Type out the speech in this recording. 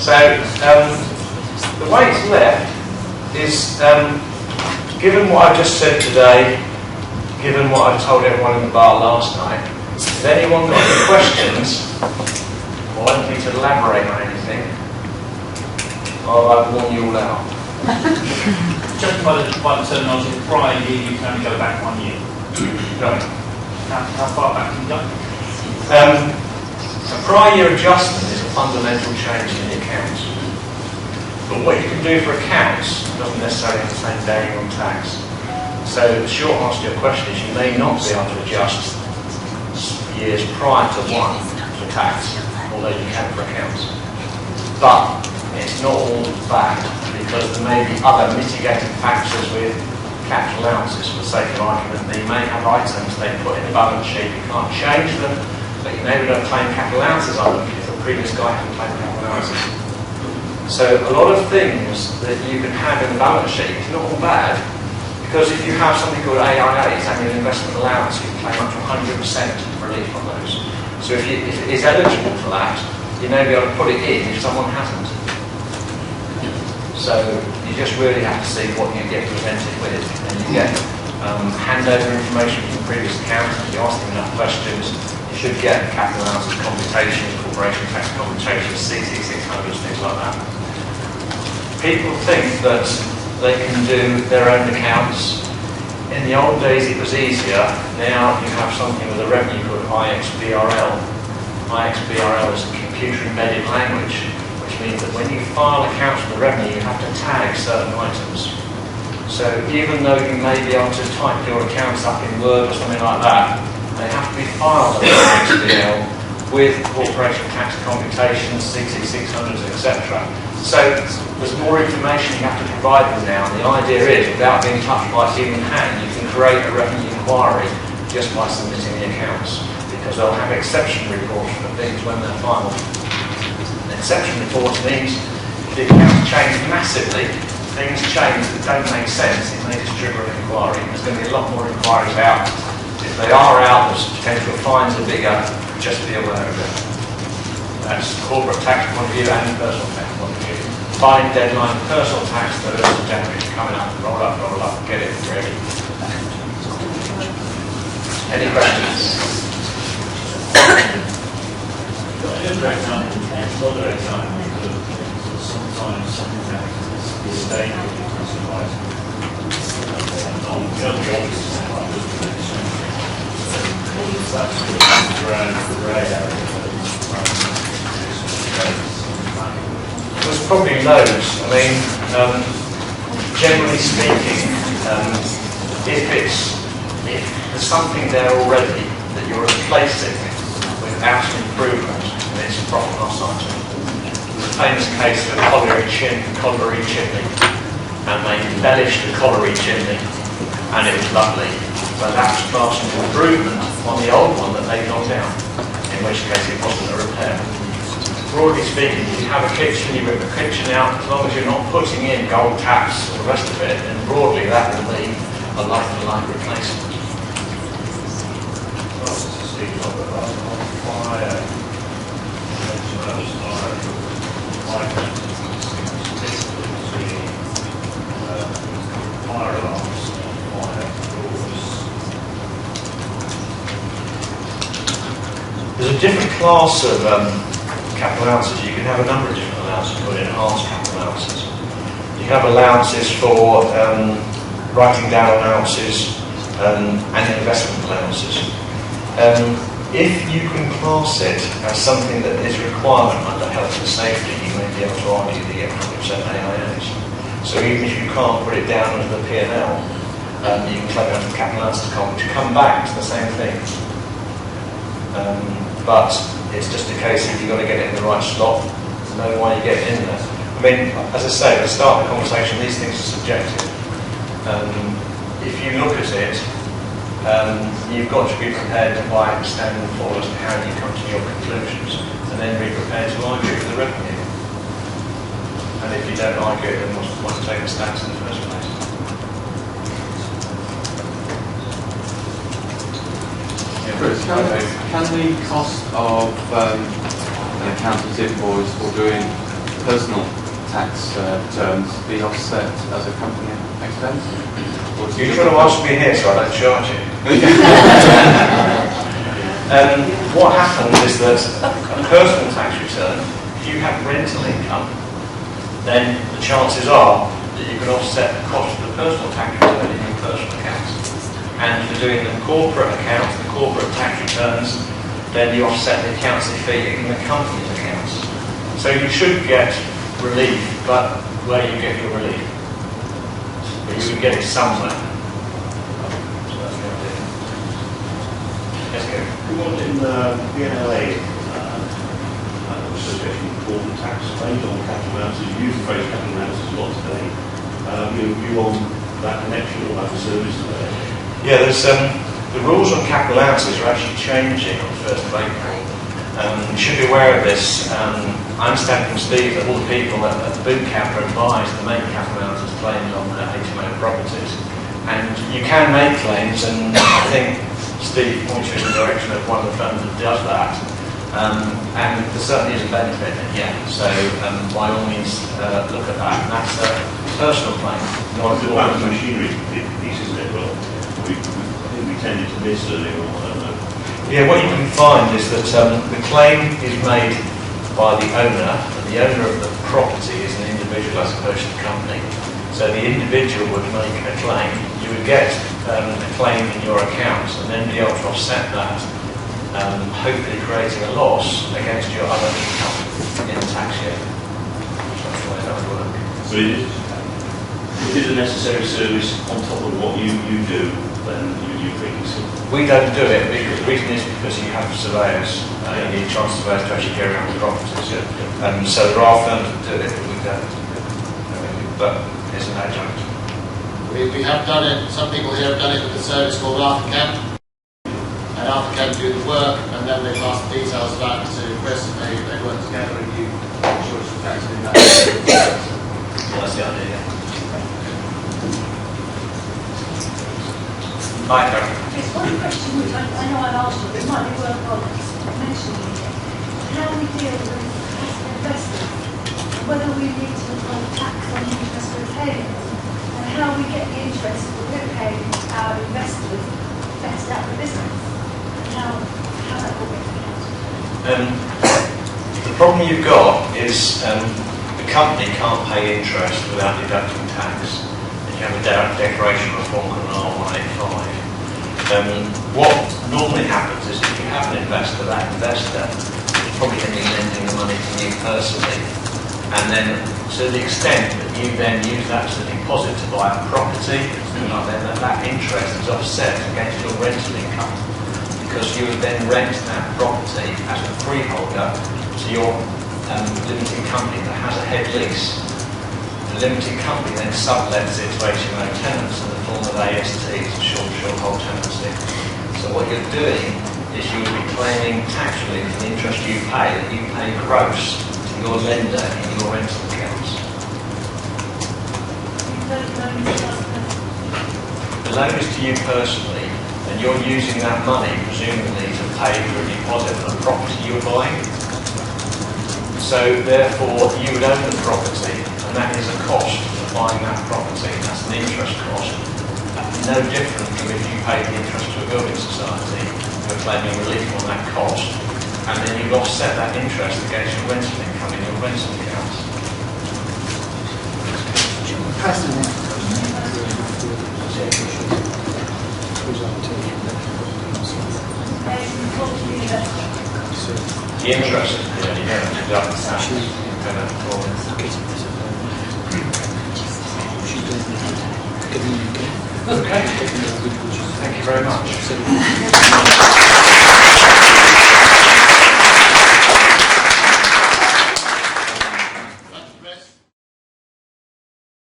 So the way it's left is, given what I just said today, given what I told everyone in the bar last night, has anyone got any questions or want me to elaborate on anything? Or have I worn you all out? Just by the terminology, prior year you can only go back 1 year. Right. How far back can you go? A prior year adjustment is a fundamental change in the accounts. But what you can do for accounts doesn't necessarily have the same bearing on tax. So the short answer to your question is you may not be able to adjust years prior to one for tax, although you can for accounts. But it's not all bad, because there may be other mitigating factors with capital allowances. For the sake of argument, they may have items they put in the balance sheet, you can't change them, but you maybe don't claim capital allowances on them if the previous guy hadn't claimed capital allowances. So a lot of things that you can have in the balance sheet is not all bad, because if you have something called AIAs, annual investment allowance, you can claim up to 100% relief on those. So if it is eligible for that, you may be able to put it in if someone hasn't. So you just really have to see what you get presented with, and you get handover information from the previous accounts. If you ask them enough questions, you should get capital allowances computation, corporation tax computation, CT 600s, things like that. People think that they can do their own accounts. In the old days it was easier. Now you have something with a revenue called IXBRL. IXBRL is a computer embedded language, which means that when you file accounts for the revenue, you have to tag certain items. So even though you may be able to type your accounts up in Word or something like that, they have to be filed under XBL with corporation tax computations, CT 600s, etc. So there's more information you have to provide them now. And the idea is, without being touched by a human hand, you can create a revenue inquiry just by submitting the accounts, because they'll have exception reports for things when they're filed. Exception reports means if the accounts change massively, things change that don't make sense, it may just trigger an inquiry. There's going to be a lot more inquiries out. If they are out, the potential fines are bigger, just be aware of it. That's corporate tax point of view and personal tax point of view. Filing deadline, personal tax, the 1st of January coming up, roll up, get it ready. Any questions? Another example of sometimes something that is staying with the classified on the other office that's around the grey area. There's probably loads. I mean, generally speaking, if there's something there already that you're replacing without an improvement, it's a profit loss item. There's a famous case of a colliery chimney, and they embellished the colliery chimney, and it was lovely. But that was classed as an improvement on the old one that they'd gone down, in which case it wasn't a repair. Broadly speaking, if you have a kitchen, you rip the kitchen out, as long as you're not putting in gold taps or the rest of it, then broadly that will be a like-for-like replacement. There's a different class of capital allowances. You can have a number of different allowances called enhanced capital allowances. You can have allowances for writing down allowances and investment allowances. If you can class it as something that is a requirement under health and safety, you may be able to argue that you get 100% AIAs. So even if you can't put it down as the P&L, you can claim it as a capital allowances account, which come back to the same thing. But it's just a case of you've got to get it in the right slot, know why you get it in there. I mean, as I say, at the start of the conversation, these things are subjective. If you look at it, you've got to be prepared to buy and stand and fall as to how you come to your conclusions, and then be prepared to argue with the revenue. And if you don't argue it, then what's the point of taking a stance in the first place? Can the cost of an accountant's invoice for doing personal tax returns be offset as a company expense? You're trying to ask me here so I don't charge you. What happens is that a personal tax return, if you have rental income, then the chances are that you can offset the cost of the personal tax return in your personal accounts. And for doing the corporate accounts, the corporate tax returns, then you offset the accountancy fee in the company's accounts. So you should get relief, but where you get your relief? But you would get it somewhere. So that's the idea. Let's go. We want in BNLA, Association of Corporate Tax Claims on capital allowances. You use the phrase capital allowances a lot today. Your view on that connection or that service there? Yeah, there's the rules on capital allowances are actually changing on the 1st of April. You should be aware of this. I understand from Steve that all the people at the boot camp are advised to make capital allowances claims on HMO properties. And you can make claims, and I think Steve points you in the direction of one of the firms that does that. And there certainly is a benefit, yeah. So by all means, look at that. And that's a personal claim. Not the balance machinery piece, isn't it? Well, I think we tended to miss earlier on. I don't know. Yeah, what you can find is that the claim is made by the owner, and the owner of the property is an individual as opposed to the company. So the individual would make a claim. You would get a claim in your accounts, and then be able to offset that, hopefully creating a loss against your other income in the tax year. That's the way that would work. So it is a necessary service on top of what you do, then you think it's... We don't do it because the reason is because you have surveyors. You need chartered surveyors to actually go around the properties. So there are firms that do it, but we don't. But it's an adjunct. We have done it, some people here have done it with a service called ArthurCamp. And ArthurCamp do the work, and then they pass the details back to Chris, and they work together and you insurance and tax in that. That's the idea. Hi, Karen. There's one question which I know I've asked you, but it might be worthwhile mentioning it. How we deal with passive investors, whether we need to apply tax on the interest we're paying, and how we get the interest that we're paying our investors vested out the business, and how that will get accounted. The problem you've got is the company can't pay interest without deducting tax. And you have a declaration reform called an R185. What normally happens is if you have an investor, that investor is probably going to be lending the money to you personally. And then to the extent that you then use that as a deposit to buy a property, that interest is offset against your rental income. Because you would then rent that property as a freeholder to your limited company that has a head lease. The limited company then sublets it to HMO tenants in the form of ASTs, short hold tenancy. So what you're doing is you will be claiming tax relief for the interest you pay that you pay gross to your lender in your rental accounts. The loan is to you personally, and you're using that money presumably to pay for a deposit on a property you're buying. So therefore you would own the property, and that is a cost of buying that property. That's an interest cost. No different from if you paid the interest to a building society. You're claiming relief on that cost, and then you offset that interest against your rental income in your rental accounts. The interest, you don't deduct the tax. Okay. Thank you very much.